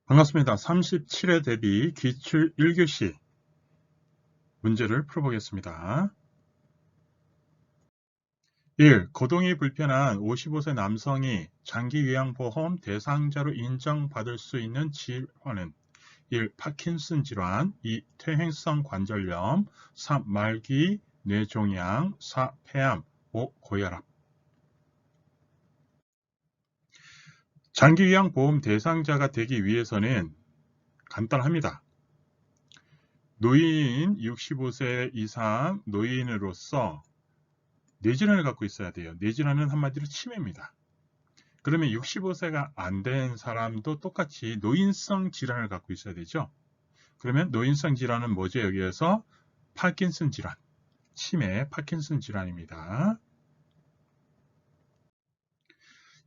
반갑습니다. 37회 대비 기출 1교시 문제를 풀어보겠습니다. 1. 거동이 불편한 55세 남성이 장기요양보험 대상자로 인정받을 수 있는 질환은 1. 파킨슨 질환, 2. 퇴행성 관절염, 3. 말기 뇌종양, 4. 폐암, 5. 고혈압. 장기요양보험 대상자가 되기 위해서는 간단합니다. 노인 65세 이상 노인으로서 뇌질환을 갖고 있어야 돼요. 뇌질환은 한마디로 치매입니다. 그러면 65세가 안 된 사람도 똑같이 노인성 질환을 갖고 있어야 되죠. 그러면 노인성 질환은 뭐죠? 여기에서 파킨슨 질환, 치매, 파킨슨 질환입니다.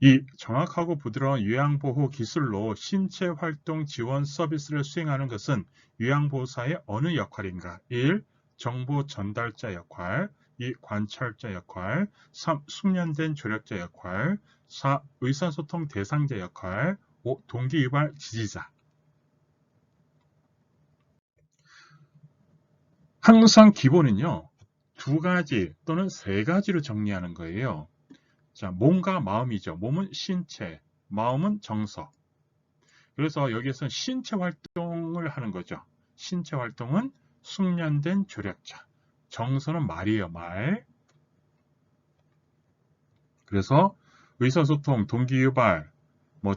이 정확하고 부드러운 요양보호 기술로 신체활동 지원 서비스를 수행하는 것은 요양보호사의 어느 역할인가? 1. 정보 전달자 역할, 2. 관찰자 역할, 3. 숙련된 조력자 역할, 4. 의사소통 대상자 역할, 5. 동기유발 지지자. 항상 기본은요, 두 가지 또는 세 가지로 정리하는 거예요. 자, 몸과 마음이죠. 몸은 신체, 마음은 정서. 그래서 여기에서 신체 활동을 하는 거죠. 신체 활동은 숙련된 조력자. 정서는 말이에요, 말. 그래서 의사소통, 동기유발,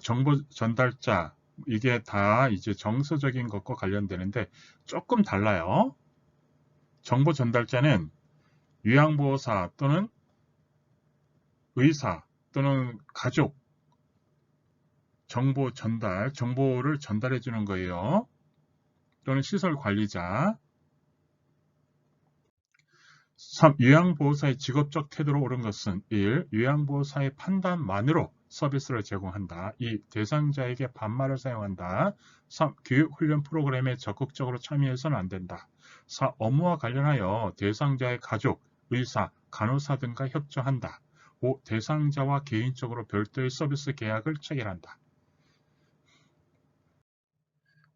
정보 전달자, 이게 다 이제 정서적인 것과 관련되는데 조금 달라요. 정보 전달자는 요양보호사 또는 의사 또는 가족, 정보를 전달해 주는 거예요. 또는 시설 관리자. 3. 요양보호사의 직업적 태도로 옳은 것은 1. 요양보호사의 판단만으로 서비스를 제공한다. 2. 대상자에게 반말을 사용한다. 3. 교육훈련 프로그램에 적극적으로 참여해서는 안 된다. 4. 업무와 관련하여 대상자의 가족, 의사, 간호사 등과 협조한다. 5. 대상자와 개인적으로 별도의 서비스 계약을 체결한다.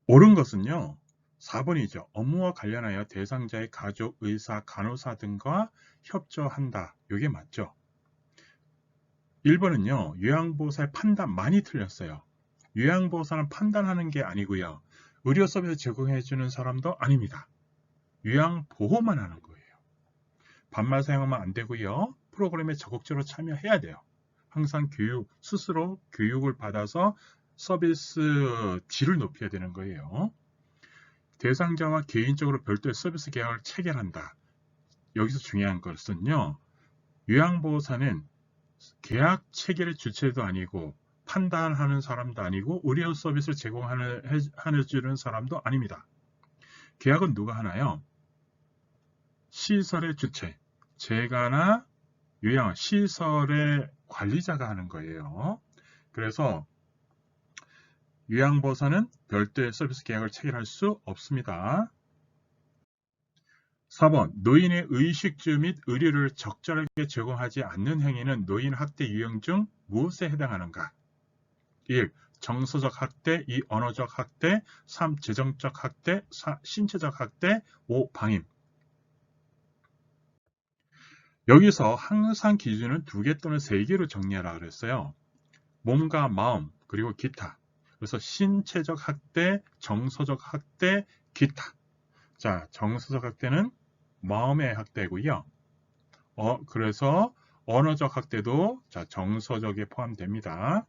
옳은 것은요, 4번이죠. 업무와 관련하여 대상자의 가족, 의사, 간호사 등과 협조한다. 이게 맞죠. 1번은요, 요양보호사의 판단 많이 틀렸어요. 요양보호사는 판단하는 게 아니고요. 의료 서비스 제공해주는 사람도 아닙니다. 요양보호만 하는 거예요. 반말 사용하면 안 되고요. 프로그램에 적극적으로 참여해야 돼요. 항상 스스로 교육을 받아서 서비스 질을 높여야 되는 거예요. 대상자와 개인적으로 별도의 서비스 계약을 체결한다. 여기서 중요한 것은요, 요양보호사는 계약 체결의 주체도 아니고 판단하는 사람도 아니고 의료 서비스를 제공해주는 사람도 아닙니다. 계약은 누가 하나요? 시설의 주체, 재가나 요양, 시설의 관리자가 하는 거예요. 그래서 요양보호사는 별도의 서비스 계약을 체결할 수 없습니다. 4번, 노인의 의식주 및 의료를 적절하게 제공하지 않는 행위는 노인 학대 유형 중 무엇에 해당하는가? 1. 정서적 학대, 2. 언어적 학대, 3. 재정적 학대, 4. 신체적 학대, 5. 방임. 여기서 항상 기준은 2개 또는 3개로 정리하라 그랬어요. 몸과 마음, 그리고 기타. 그래서 신체적 학대, 정서적 학대, 기타. 자, 정서적 학대는 마음의 학대고요. 그래서 언어적 학대도 정서적에 포함됩니다.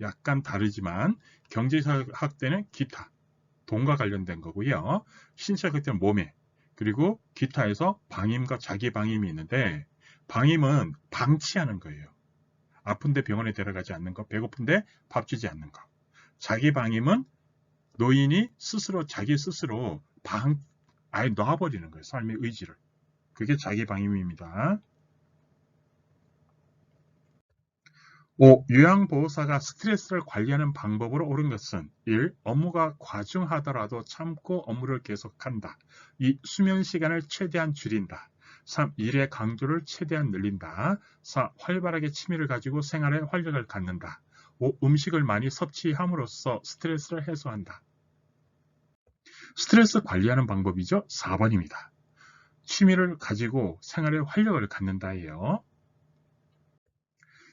약간 다르지만 경제적 학대는 기타, 돈과 관련된 거고요. 신체적 학대는 몸에, 그리고 기타에서 방임과 자기 방임이 있는데 방임은 방치하는 거예요. 아픈데 병원에 데려가지 않는 거, 배고픈데 밥 주지 않는 거. 자기 방임은 노인이 자기 스스로 아예 놔버리는 거예요. 삶의 의지를. 그게 자기 방임입니다. 5. 요양보호사가 스트레스를 관리하는 방법으로 옳은 것은 1. 업무가 과중하더라도 참고 업무를 계속한다. 2. 수면 시간을 최대한 줄인다. 3. 일의 강도를 최대한 늘린다. 4. 활발하게 취미를 가지고 생활에 활력을 갖는다. 5. 음식을 많이 섭취함으로써 스트레스를 해소한다. 스트레스 관리하는 방법이죠. 4번입니다. 취미를 가지고 생활에 활력을 갖는다예요.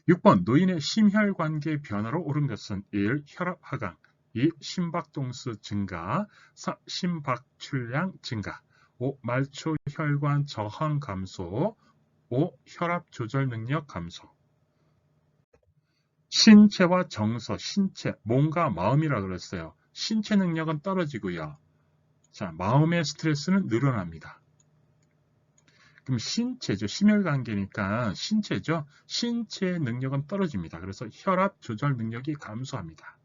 6번 노인의 심혈관계 변화로 오른 것은 1. 혈압 하강, 2. 심박동수 증가, 3. 심박출량 증가, 5. 말초 혈관 저항 감소, 5. 혈압 조절 능력 감소. 신체와 정서, 신체, 몸과 마음이라 그랬어요. 신체 능력은 떨어지고요. 자, 마음의 스트레스는 늘어납니다. 그럼 신체죠. 심혈관계니까 신체죠. 신체의 능력은 떨어집니다. 그래서 혈압 조절 능력이 감소합니다.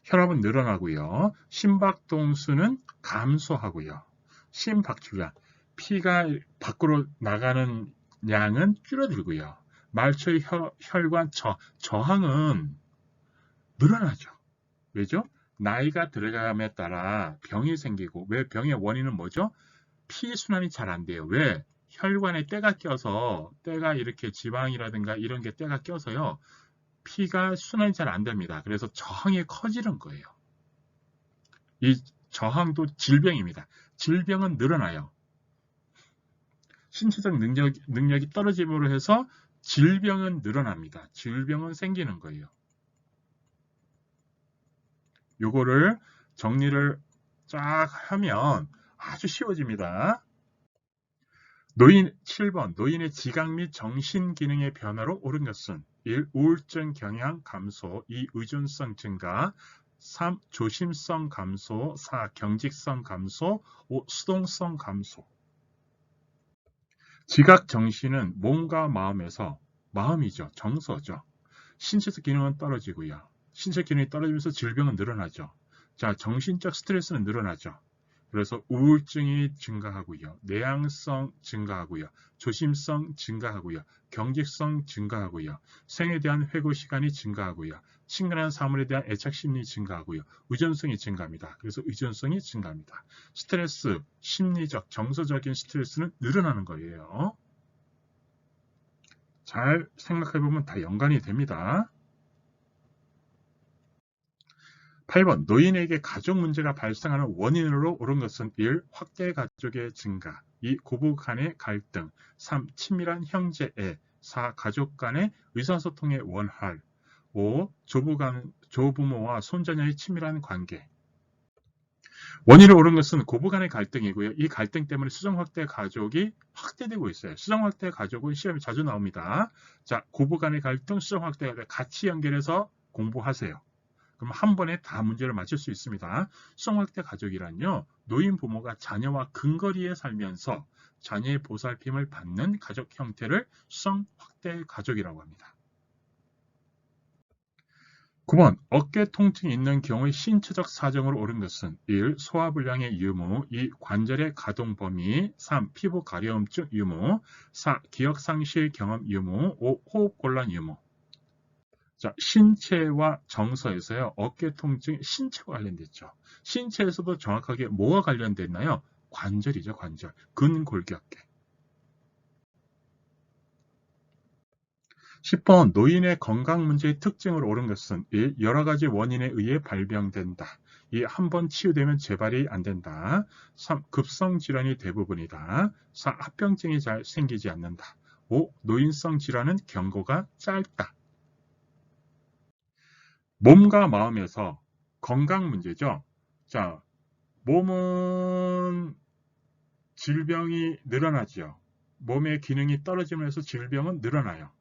혈압은 늘어나고요. 심박동수는 감소하고요. 심박출량, 피가 밖으로 나가는 양은 줄어들고요. 말초의 혈관 저항은 늘어나죠. 왜죠? 나이가 들어감에 따라 병이 생기고, 왜 병의 원인은 뭐죠? 피순환이 잘 안 돼요. 왜? 혈관에 때가 껴서, 때가 이렇게 지방이라든가 이런 게 때가 껴서요. 피가 순환이 잘 안 됩니다. 그래서 저항이 커지는 거예요. 이 저항도 질병입니다. 질병은 늘어나요. 신체적 능력이 떨어짐으로 해서 질병은 늘어납니다. 질병은 생기는 거예요. 요거를 정리를 쫙 하면 아주 쉬워집니다. 7번 노인의 지각 및 정신기능의 변화로 오른 것은 1. 우울증 경향 감소, 2. 의존성 증가, 3. 조심성 감소, 4. 경직성 감소, 5. 수동성 감소. 지각 정신은 몸과 마음에서, 마음이죠. 정서죠. 신체적 기능은 떨어지고요. 신체 기능이 떨어지면서 질병은 늘어나죠. 자, 정신적 스트레스는 늘어나죠. 그래서 우울증이 증가하고요. 내향성 증가하고요. 조심성 증가하고요. 경직성 증가하고요. 생에 대한 회고 시간이 증가하고요. 친근한 사물에 대한 애착 심리 증가하고요. 의존성이 증가합니다. 그래서 의존성이 증가합니다. 스트레스, 심리적, 정서적인 스트레스는 늘어나는 거예요. 잘 생각해보면 다 연관이 됩니다. 8번 노인에게 가족 문제가 발생하는 원인으로 오른 것은 1. 확대 가족의 증가, 2. 고부 간의 갈등, 3. 친밀한 형제애, 4. 가족 간의 의사소통의 원활, 5. 조부모와 손자녀의 친밀한 관계. 원인으로 오른 것은 고부 간의 갈등이고요. 이 갈등 때문에 수정확대 가족이 확대되고 있어요. 수정확대 가족은 시험에 자주 나옵니다. 자, 고부 간의 갈등, 수정확대 가족 같이 연결해서 공부하세요. 그럼 한 번에 다 문제를 맞출 수 있습니다. 수정확대 가족이란요. 노인 부모가 자녀와 근거리에 살면서 자녀의 보살핌을 받는 가족 형태를 수정확대 가족이라고 합니다. 9번 어깨 통증이 있는 경우의 신체적 사정으로 옳은 것은 1. 소화불량의 유무, 2. 관절의 가동 범위, 3. 피부 가려움증 유무, 4. 기억상실 경험 유무, 5. 호흡곤란 유무. 자, 신체와 정서에서요. 어깨 통증 신체와 관련됐죠. 신체에서도 정확하게 뭐가 관련됐나요? 관절이죠. 관절. 근골격계. 10번 노인의 건강 문제의 특징으로 옳은 것은 1. 여러 가지 원인에 의해 발병된다. 2. 한 번 치유되면 재발이 안 된다. 3. 급성 질환이 대부분이다. 4. 합병증이 잘 생기지 않는다. 5. 노인성 질환은 경고가 짧다. 몸과 마음에서 건강 문제죠. 자, 몸은 질병이 늘어나죠. 몸의 기능이 떨어지면서 질병은 늘어나요.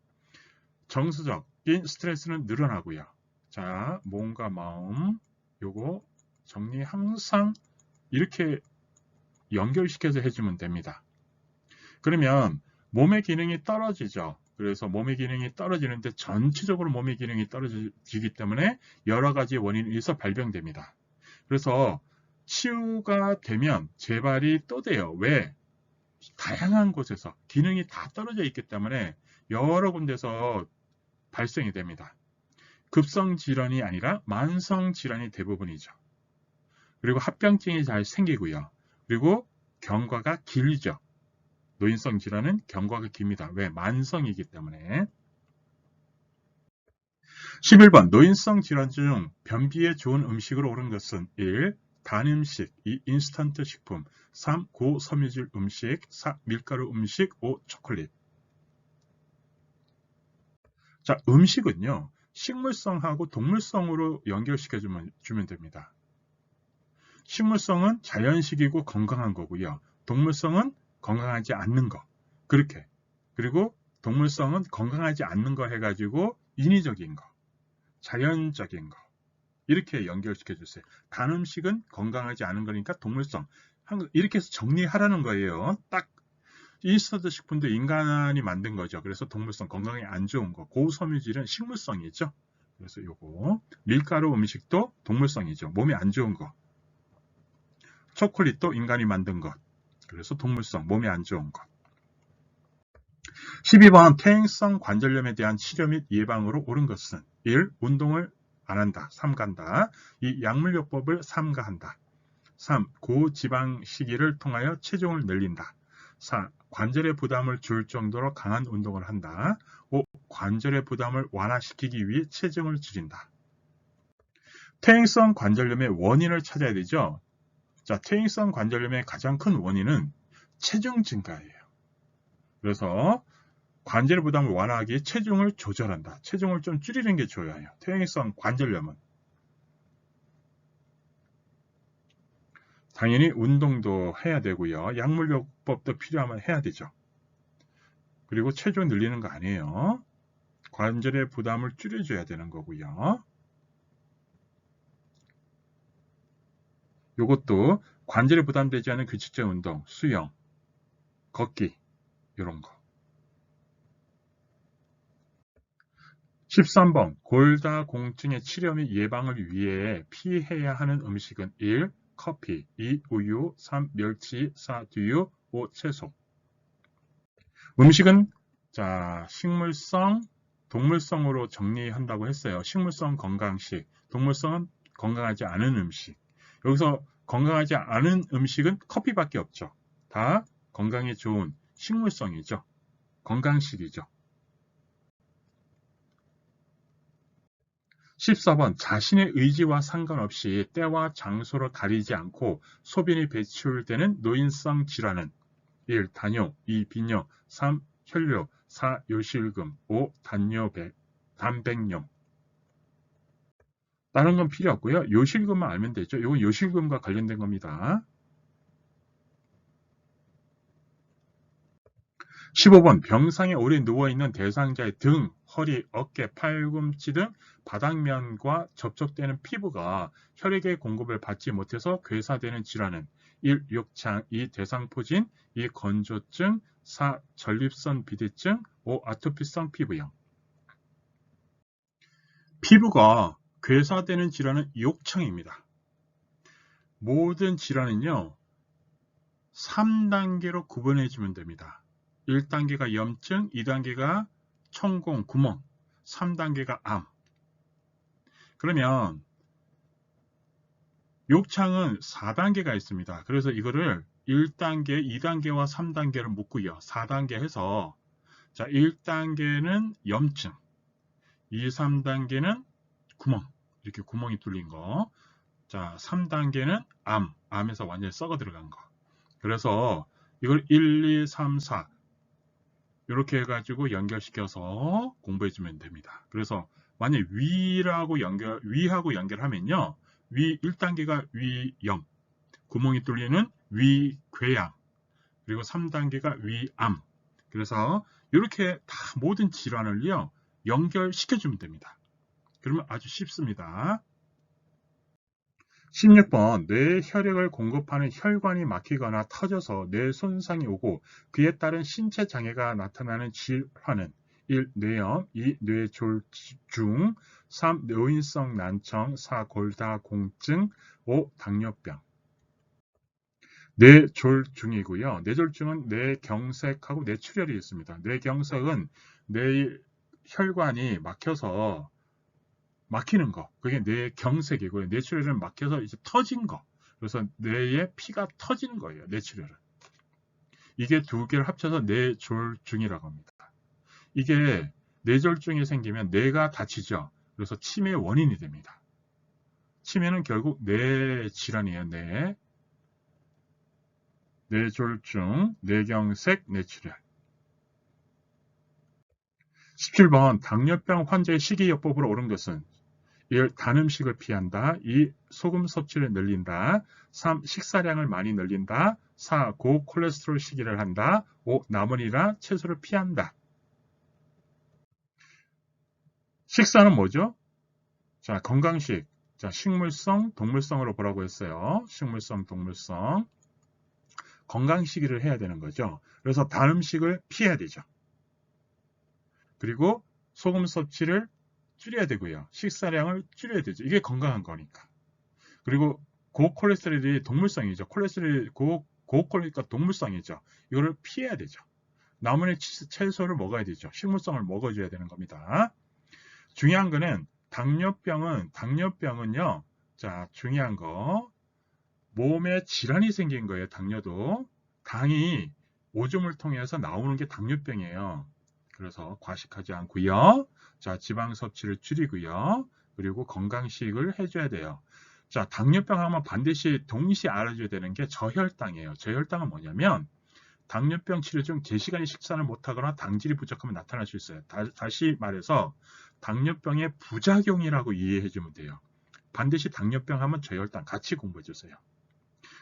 정서적인 스트레스는 늘어나고요. 자, 몸과 마음 요거 정리 항상 이렇게 연결시켜서 해주면 됩니다. 그러면 몸의 기능이 떨어지죠. 그래서 몸의 기능이 떨어지는데 전체적으로 몸의 기능이 떨어지기 때문에 여러 가지 원인이 있어 발병됩니다. 그래서 치유가 되면 재발이 또 돼요. 왜? 다양한 곳에서 기능이 다 떨어져 있기 때문에 여러 군데서 발생이 됩니다. 급성 질환이 아니라 만성 질환이 대부분이죠. 그리고 합병증이 잘 생기고요. 그리고 경과가 길죠. 노인성 질환은 경과가 깁니다. 왜? 만성이기 때문에. 11번 노인성 질환 중 변비에 좋은 음식으로 오른 것은 1. 단 음식, 2. 인스턴트 식품, 3. 고섬유질 음식, 4. 밀가루 음식, 5. 초콜릿. 자, 음식은요, 식물성하고 동물성으로 연결시켜주면 됩니다. 식물성은 자연식이고 건강한 거고요. 동물성은 건강하지 않는 거. 그렇게. 그리고 동물성은 건강하지 않는 거 해가지고 인위적인 거, 자연적인 거. 이렇게 연결시켜 주세요. 단 음식은 건강하지 않은 거니까 동물성. 이렇게 해서 정리하라는 거예요. 딱 인스턴트 식품도 인간이 만든 거죠. 그래서 동물성, 건강에 안 좋은 거. 고섬유질은 식물성이죠. 그래서 요거 밀가루 음식도 동물성이죠. 몸에 안 좋은 거. 초콜릿도 인간이 만든 것. 그래서 동물성, 몸에 안 좋은 것. 12번 퇴행성 관절염에 대한 치료 및 예방으로 옳은 것은 1. 운동을 안 한다. 삼간다. 2. 약물요법을 삼가한다. 3. 고지방 식이를 통하여 체중을 늘린다. 4. 관절의 부담을 줄 정도로 강한 운동을 한다. 5. 관절의 부담을 완화시키기 위해 체중을 줄인다. 퇴행성 관절염의 원인을 찾아야 되죠. 자, 퇴행성 관절염의 가장 큰 원인은 체중 증가예요. 그래서 관절의 부담을 완화하기 위해 체중을 조절한다. 체중을 좀 줄이는 게 좋아요. 퇴행성 관절염은. 당연히 운동도 해야 되고요. 약물요법도 필요하면 해야 되죠. 그리고 체중 늘리는 거 아니에요. 관절의 부담을 줄여줘야 되는 거고요. 이것도 관절에 부담되지 않은 규칙적 운동, 수영, 걷기 이런 거. 13번 골다공증의 치료 및 예방을 위해 피해야 하는 음식은 1. 커피, 2. 우유, 3. 멸치, 4. 두유, 5. 채소. 음식은 자 식물성, 동물성으로 정리한다고 했어요. 식물성 건강식, 동물성은 건강하지 않은 음식. 여기서 건강하지 않은 음식은 커피밖에 없죠. 다 건강에 좋은 식물성이죠. 건강식이죠. 14번 자신의 의지와 상관없이 때와 장소를 가리지 않고 소변이 배출되는 노인성 질환은 1. 단요, 2. 빈뇨, 3. 혈뇨, 4. 요실금, 5. 단백뇨. 다른 건 필요 없고요. 요실금만 알면 되죠. 이건 요실금과 관련된 겁니다. 15번 병상에 오래 누워있는 대상자의 등, 허리, 어깨, 팔꿈치 등 바닥면과 접촉되는 피부가 혈액의 공급을 받지 못해서 괴사되는 질환은 1. 욕창, 2. 대상포진, 2. 건조증, 4. 전립선 비대증, 5. 아토피성 피부염. 피부가 괴사되는 질환은 욕창입니다. 모든 질환은요 3단계로 구분해 주면 됩니다. 1단계가 염증, 2단계가 천공, 구멍, 3단계가 암. 그러면 욕창은 4단계가 있습니다. 그래서 이거를 1단계, 2단계와 3단계를 묶고요. 4단계 해서 자 1단계는 염증, 2, 3단계는 구멍, 이렇게 구멍이 뚫린 거. 자 3단계는 암, 암에서 완전히 썩어 들어간 거. 그래서 이걸 1, 2, 3, 4 이렇게 해가지고 연결시켜서 공부해주면 됩니다. 그래서 만약 위하고 연결하면요. 위 1단계가 위염, 구멍이 뚫리는 위궤양, 그리고 3단계가 위암. 그래서 이렇게 다 모든 질환을요. 연결시켜주면 됩니다. 그러면 아주 쉽습니다. 16번 뇌에 혈액을 공급하는 혈관이 막히거나 터져서 뇌 손상이 오고 그에 따른 신체 장애가 나타나는 질환은 1. 뇌염, 2. 뇌졸중, 3. 노인성 난청, 4. 골다공증, 5. 당뇨병. 뇌졸중이고요. 뇌졸중은 뇌경색하고 뇌출혈이 있습니다. 뇌경색은 뇌 혈관이 막히는 거, 그게 뇌경색이고요. 뇌출혈은 막혀서 이제 터진 거. 그래서 뇌에 피가 터지는 거예요. 뇌출혈은. 이게 두 개를 합쳐서 뇌졸중이라고 합니다. 이게 뇌졸중이 생기면 뇌가 다치죠. 그래서 치매의 원인이 됩니다. 치매는 결국 뇌 질환이에요. 뇌졸중, 뇌경색, 뇌출혈. 17번 당뇨병 환자의 식이요법으로 옳은 것은 1. 단 음식을 피한다. 2. 소금 섭취를 늘린다. 3. 식사량을 많이 늘린다. 4. 고콜레스테롤 식이를 한다. 5. 나물이나 채소를 피한다. 식사는 뭐죠? 자, 건강식. 자, 식물성, 동물성으로 보라고 했어요. 식물성, 동물성. 건강식이를 해야 되는 거죠. 그래서 단 음식을 피해야 되죠. 그리고 소금 섭취를 줄여야 되고요. 식사량을 줄여야 되죠. 이게 건강한 거니까. 그리고 고콜레스테롤이 동물성이죠. 고콜레스테롤이니까 동물성이죠. 이거를 피해야 되죠. 나물의 채소를 먹어야 되죠. 식물성을 먹어줘야 되는 겁니다. 중요한 거는 당뇨병은요. 자, 중요한 거 몸에 질환이 생긴 거예요. 당뇨도 당이 오줌을 통해서 나오는 게 당뇨병이에요. 그래서 과식하지 않고요. 자, 지방 섭취를 줄이고요. 그리고 건강식을 해줘야 돼요. 자, 당뇨병 하면 반드시 동시에 알아줘야 되는 게 저혈당이에요. 저혈당은 뭐냐면 당뇨병 치료 중 제시간에 식사를 못하거나 당질이 부족하면 나타날 수 있어요. 다시 말해서 당뇨병의 부작용이라고 이해해주면 돼요. 반드시 당뇨병 하면 저혈당 같이 공부해주세요.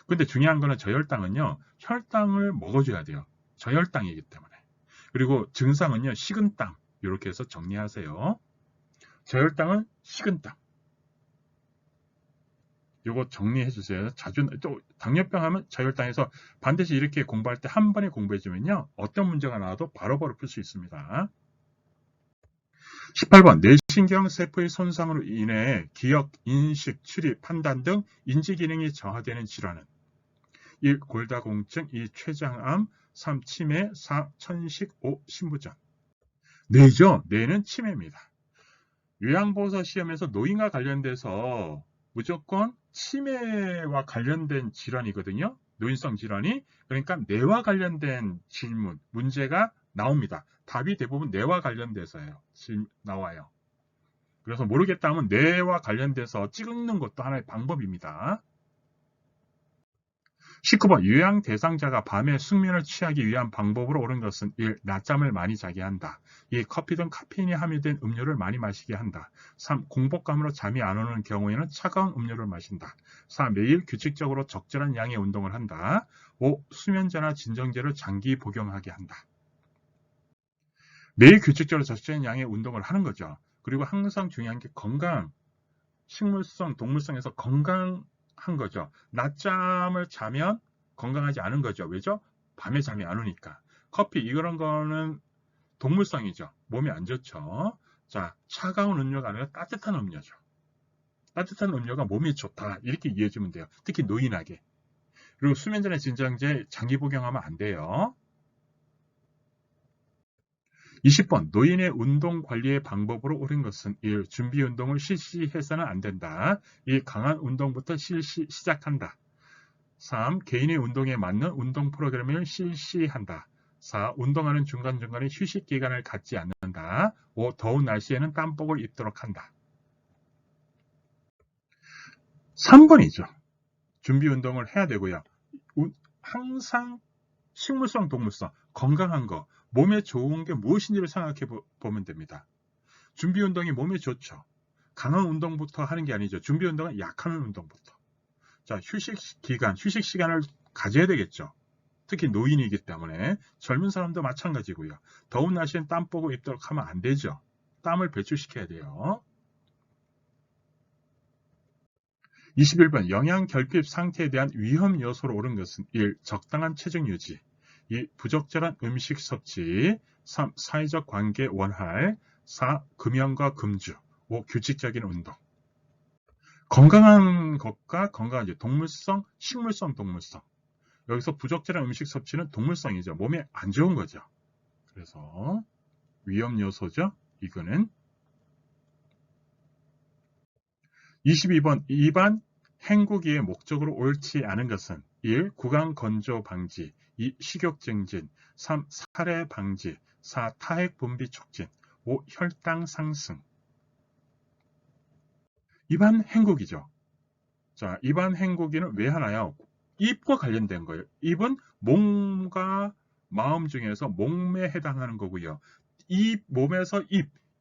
근데 중요한 거는 저혈당은요. 혈당을 먹어줘야 돼요. 저혈당이기 때문에. 그리고 증상은요. 식은땀 이렇게 해서 정리하세요. 저혈당은 식은땀. 이거 정리해 주세요. 또 당뇨병 하면 저혈당에서 반드시 이렇게 공부할 때 한 번에 공부해 주면요. 어떤 문제가 나와도 바로바로 풀 수 있습니다. 18번 뇌신경 세포의 손상으로 인해 기억, 인식, 추리, 판단 등 인지 기능이 저하되는 질환은 1. 골다공증, 2. 췌장암, 3. 치매, 4. 천식, 5. 신부전. 뇌죠. 뇌는 치매입니다. 요양보호사 시험에서 노인과 관련돼서 무조건 치매와 관련된 질환이거든요. 노인성 질환이. 그러니까 뇌와 관련된 질문, 문제가 나옵니다. 답이 대부분 뇌와 관련돼서요. 나와요. 그래서 모르겠다 하면 뇌와 관련돼서 찍는 것도 하나의 방법입니다. 19번 요양 대상자가 밤에 숙면을 취하기 위한 방법으로 옳은 것은 1. 낮잠을 많이 자게 한다. 2. 커피 등 카페인이 함유된 음료를 많이 마시게 한다. 3. 공복감으로 잠이 안 오는 경우에는 차가운 음료를 마신다. 4. 매일 규칙적으로 적절한 양의 운동을 한다. 5. 수면제나 진정제를 장기 복용하게 한다. 매일 규칙적으로 적절한 양의 운동을 하는 거죠. 그리고 항상 중요한 게 건강, 식물성, 동물성에서 건강한 거죠. 낮잠을 자면 건강하지 않은 거죠. 왜죠? 밤에 잠이 안 오니까. 커피 이런 거는 동물성이죠. 몸에 안 좋죠. 자, 차가운 음료가 아니라 따뜻한 음료죠. 따뜻한 음료가 몸에 좋다. 이렇게 이해해 주면 돼요. 특히 노인에게. 그리고 수면제나 진정제 장기 복용하면 안 돼요. 20번 노인의 운동 관리의 방법으로 옳은 것은 1. 준비 운동을 실시해서는 안 된다. 2. 강한 운동부터 시작한다. 3. 개인의 운동에 맞는 운동 프로그램을 실시한다. 4. 운동하는 중간중간에 휴식 기간을 갖지 않는다. 5. 더운 날씨에는 땀복을 입도록 한다. 3번이죠. 준비 운동을 해야 되고요. 항상 식물성, 동물성, 건강한 거, 몸에 좋은 게 무엇인지를 생각해 보면 됩니다. 준비 운동이 몸에 좋죠. 강한 운동부터 하는 게 아니죠. 준비 운동은 약한 운동부터. 자, 휴식 시간을 가져야 되겠죠. 특히 노인이기 때문에 젊은 사람도 마찬가지고요. 더운 날씨엔 땀복을 입도록 하면 안 되죠. 땀을 배출시켜야 돼요. 21번 영양 결핍 상태에 대한 위험 요소로 옳은 것은 1. 적당한 체중 유지 2. 부적절한 음식 섭취 3. 사회적 관계 원활 4. 금연과 금주 5. 규칙적인 운동 건강한 것과 건강하지 동물성, 식물성, 동물성 여기서 부적절한 음식 섭취는 동물성이죠. 몸에 안 좋은 거죠. 그래서 위험 요소죠. 이거는 22번 입안 헹구기의 목적으로 옳지 않은 것은 1. 구강 건조 방지 2. 식욕 증진 3. 살해 방지 4. 타액 분비 촉진 5. 혈당 상승 입안 헹구기죠. 자, 입안 헹구기는 왜 하나요? 입과 관련된 거예요. 입은 몸과 마음 중에서 몸에 해당하는 거고요. 이 몸에서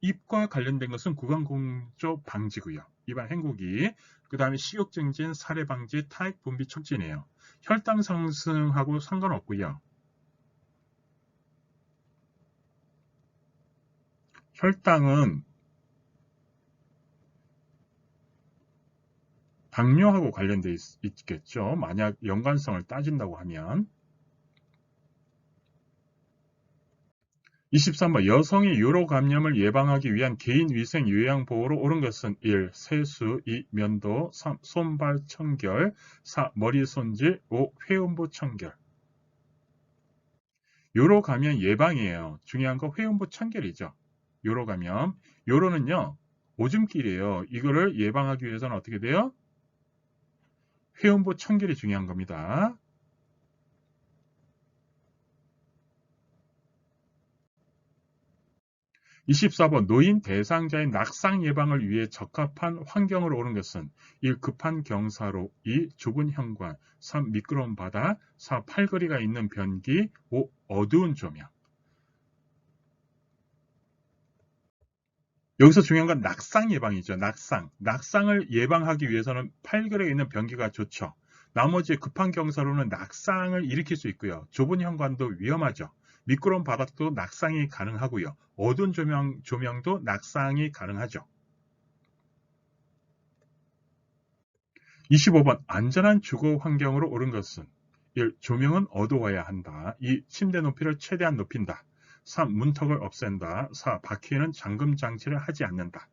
입과 관련된 것은 구강공조 방지고요. 입안 헹구기. 그 다음에 식욕 증진, 살해 방지, 타액 분비 촉진이에요. 혈당 상승하고 상관없고요. 혈당은 당뇨하고 관련돼 있겠죠. 만약 연관성을 따진다고 하면. 23번 여성의 요로 감염을 예방하기 위한 개인 위생 요양 보호로 옳은 것은 1. 세수 2. 면도 3. 손발 청결 4. 머리 손질 5. 회음부 청결. 요로 감염 예방이에요. 중요한 거 회음부 청결이죠. 요로 감염. 요로는요. 오줌길이에요. 이거를 예방하기 위해서는 어떻게 돼요? 회음부 청결이 중요한 겁니다. 24번 노인 대상자의 낙상 예방을 위해 적합한 환경으로 옳은 것은 1. 급한 경사로 2. 좁은 현관 3. 미끄러운 바다 4. 팔걸이가 있는 변기 5. 어두운 조명. 여기서 중요한 건 낙상 예방이죠. 낙상을 예방하기 위해서는 팔걸이가 있는 변기가 좋죠. 나머지 급한 경사로는 낙상을 일으킬 수 있고요. 좁은 현관도 위험하죠. 미끄러운 바닥도 낙상이 가능하고요. 어두운 조명도 낙상이 가능하죠. 25번 안전한 주거 환경으로 옳은 것은 1. 조명은 어두워야 한다. 2. 침대 높이를 최대한 높인다. 3. 문턱을 없앤다. 4. 바퀴에는 잠금 장치를 하지 않는다.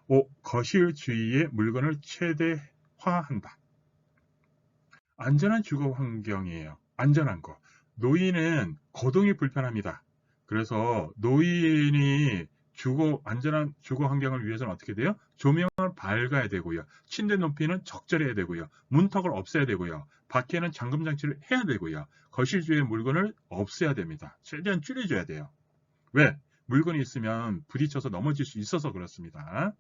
5. 거실 주위의 물건을 최대화한다. 안전한 주거 환경이에요. 안전한 거. 노인은 거동이 불편합니다. 그래서 노인이 안전한 주거 환경을 위해서는 어떻게 돼요? 조명을 밝아야 되고요. 침대 높이는 적절해야 되고요. 문턱을 없애야 되고요. 밖에는 잠금 장치를 해야 되고요. 거실 주위의 물건을 없애야 됩니다. 최대한 줄여줘야 돼요. 왜? 물건이 있으면 부딪혀서 넘어질 수 있어서 그렇습니다.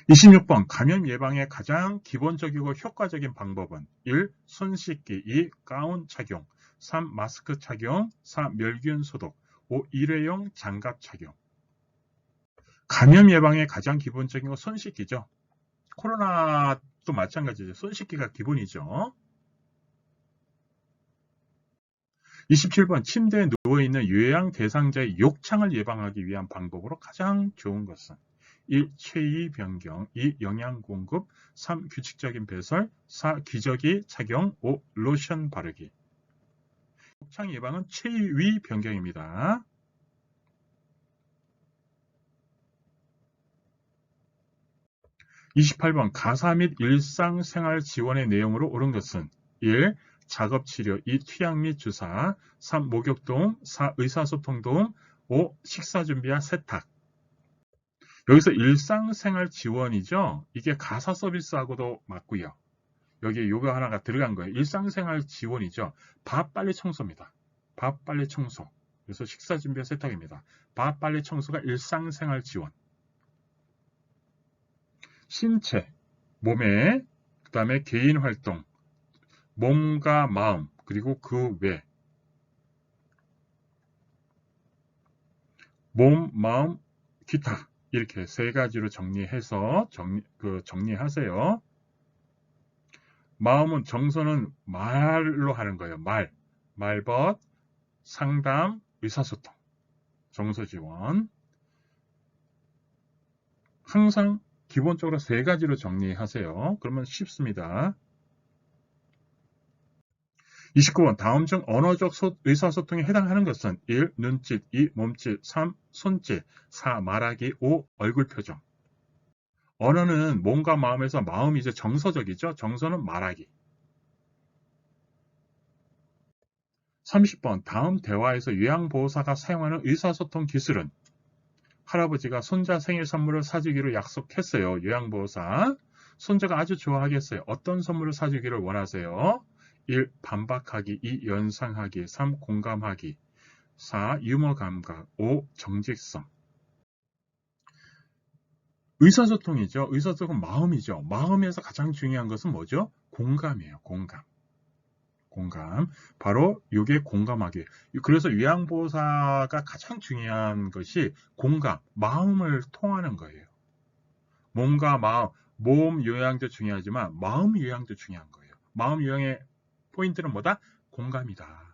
26번 감염 예방의 가장 기본적이고 효과적인 방법은 1. 손 씻기 2. 가운 착용 3. 마스크 착용 4. 멸균 소독 5. 일회용 장갑 착용. 감염 예방의 가장 기본적인 건 손 씻기죠. 코로나도 마찬가지죠. 손 씻기가 기본이죠. 27번 침대에 누워있는 요양 대상자의 욕창을 예방하기 위한 방법으로 가장 좋은 것은 1. 체위 변경 2. 영양 공급 3. 규칙적인 배설 4. 기저귀 착용 5. 로션 바르기. 욕창 예방은 체위 변경입니다. 28번 가사 및 일상생활 지원의 내용으로 옳은 것은 1. 작업치료 2. 투약 및 주사 3. 목욕도움 4. 의사소통도움 5. 식사준비와 세탁. 여기서 일상생활 지원이죠. 이게 가사 서비스하고도 맞고요. 여기에 요거 하나가 들어간 거예요. 일상생활 지원이죠. 밥 빨리 청소입니다. 밥 빨리 청소. 그래서 식사준비와 세탁입니다. 밥 빨리 청소가 일상생활 지원. 신체, 몸에, 그 다음에 개인활동, 몸과 마음, 그리고 그 외. 몸, 마음, 기타. 이렇게 세 가지로 정리해서 정리하세요. 마음은 정서는 말로 하는 거예요. 말벗, 상담, 의사소통, 정서 지원. 항상 기본적으로 세 가지로 정리하세요. 그러면 쉽습니다. 29번 다음 중 언어적 의사소통에 해당하는 것은 1. 눈짓 2. 몸짓 3. 손짓 4. 말하기 5. 얼굴 표정. 언어는 몸과 마음에서 마음이 이제 정서적이죠. 정서는 말하기. 30번 다음 대화에서 요양보호사가 사용하는 의사소통 기술은 할아버지가 손자 생일 선물을 사주기로 약속했어요. 요양보호사. 손자가 아주 좋아하겠어요. 어떤 선물을 사주기를 원하세요? 1. 반박하기 2. 연상하기 3. 공감하기 4. 유머 감각 5. 정직성. 의사소통이죠. 의사소통은 마음이죠. 마음에서 가장 중요한 것은 뭐죠? 공감이에요. 공감. 공감. 바로 이게 공감하기. 그래서 요양보호사가 가장 중요한 것이 공감, 마음을 통하는 거예요. 몸과 마음, 몸 요양도 중요하지만 마음 요양도 중요한 거예요. 마음 요양의 포인트는 뭐다? 공감이다.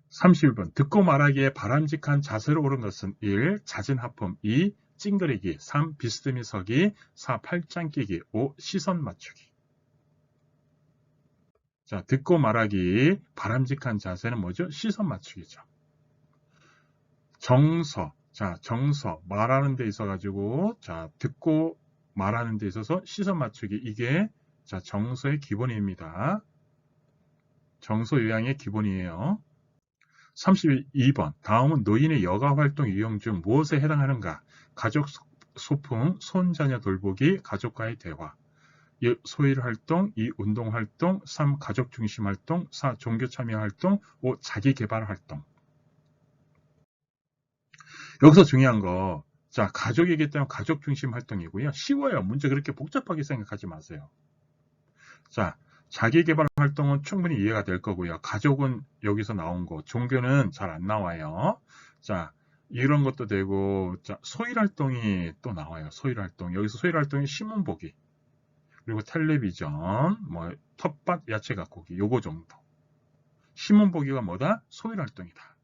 31번. 듣고 말하기에 바람직한 자세로 옳은 것은 1. 잦은 하품 2. 찡그리기 3. 비스듬히 서기 4. 팔짱 끼기 5. 시선 맞추기. 자, 듣고 말하기 바람직한 자세는 뭐죠? 시선 맞추기죠. 정서. 자, 정서. 말하는 데 있어 가지고 자, 듣고 말하는 데 있어서 시선 맞추기. 이게 자, 정서의 기본입니다. 정서 요양의 기본이에요. 32번. 다음은 노인의 여가 활동 유형 중 무엇에 해당하는가? 가족 소풍, 손자녀 돌보기, 가족과의 대화. 1. 소일 활동, 2. 운동 활동, 3. 가족 중심 활동, 4. 종교 참여 활동, 5. 자기 개발 활동. 여기서 중요한 거, 자, 가족이기 때문에 가족 중심 활동이고요. 쉬워요. 문제 그렇게 복잡하게 생각하지 마세요. 자, 자기 개발 활동은 충분히 이해가 될 거고요. 가족은 여기서 나온 거, 종교는 잘 안 나와요. 자, 이런 것도 되고, 자, 소일 활동이 또 나와요. 소일 활동. 여기서 소일 활동이 신문 보기. 그리고 텔레비전, 뭐 텃밭, 야채 가꾸기 요거 정도. 신문 보기가 뭐다? 소일 활동이다.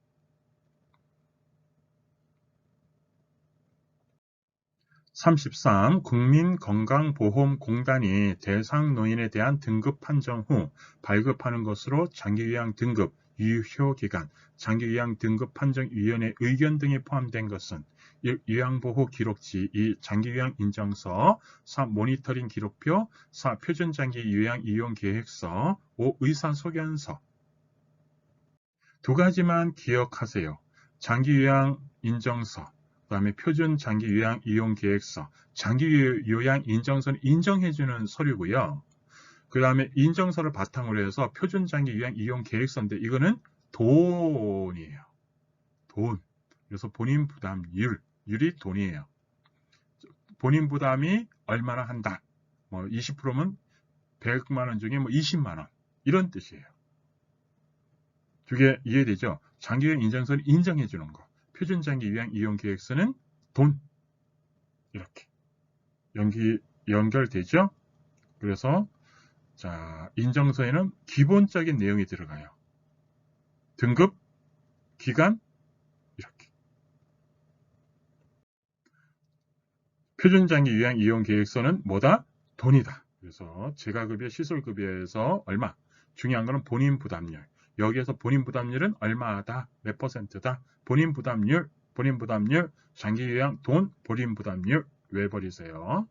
33. 국민건강보험공단이 대상 노인에 대한 등급 판정 후 발급하는 것으로 장기요양 등급, 유효기간, 장기요양 등급 판정위원회 의견 등이 포함된 것은 1. 요양보호 기록지, 2. 장기요양 인정서, 3. 모니터링 기록표, 4. 표준장기 요양 이용 계획서, 5. 의사소견서. 두 가지만 기억하세요. 장기요양 인정서, 그 다음에 표준 장기 요양 이용 계획서, 장기 요양 인정서는 인정해주는 서류고요. 그 다음에 인정서를 바탕으로 해서 표준 장기 요양 이용 계획서인데 이거는 돈이에요. 돈. 그래서 본인 부담율이 돈이에요. 본인 부담이 얼마나 한다. 뭐 20%면 100만 원 중에 뭐 20만 원. 이런 뜻이에요. 두 개 이해되죠? 장기 요양 인정서는 인정해주는 거. 표준장기 요양 이용 계획서는 돈. 이렇게 연결되죠? 그래서 자, 인정서에는 기본적인 내용이 들어가요. 등급, 기간, 이렇게. 표준장기 요양 이용 계획서는 뭐다? 돈이다. 그래서 재가급여, 시설급여에서 얼마? 중요한 거는 본인 부담률. 여기에서 본인 부담률은 얼마다? 몇 %다? 본인 부담률, 장기 요양 돈, 본인 부담률 외버리세요.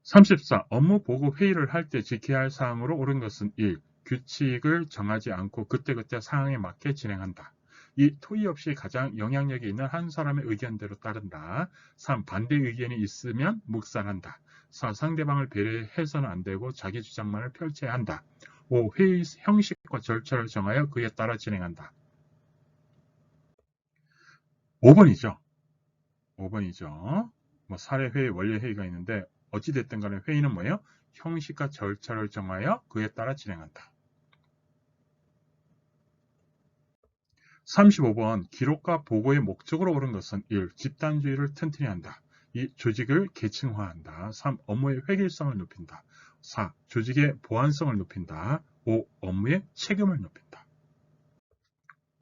34. 업무 보고 회의를 할 때 지켜야 할 사항으로 옳은 것은 1. 규칙을 정하지 않고 그때그때 상황에 맞게 진행한다. 2. 토의 없이 가장 영향력이 있는 한 사람의 의견대로 따른다. 3. 반대 의견이 있으면 묵살한다. 4. 상대방을 배려해서는 안 되고 자기 주장만을 펼쳐야 한다. 5. 회의 형식과 절차를 정하여 그에 따라 진행한다. 5번이죠. 5번이죠. 뭐 사례회의, 원래회의가 있는데 어찌됐든 간에 회의는 뭐예요? 형식과 절차를 정하여 그에 따라 진행한다. 35번 기록과 보고의 목적으로 옳은 것은 1. 집단주의를 튼튼히 한다. 2. 조직을 계층화한다. 3. 업무의 획일성을 높인다. 4. 조직의 보안성을 높인다. 5. 업무의 책임을 높인다.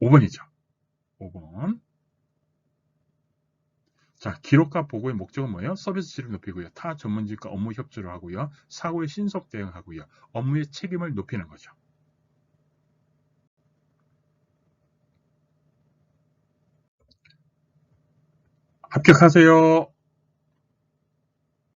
5번이죠. 5번. 자, 기록과 보고의 목적은 뭐예요? 서비스 질을 높이고요. 타 전문직과 업무 협조를 하고요. 사고에 신속 대응하고요. 업무의 책임을 높이는 거죠. 합격하세요.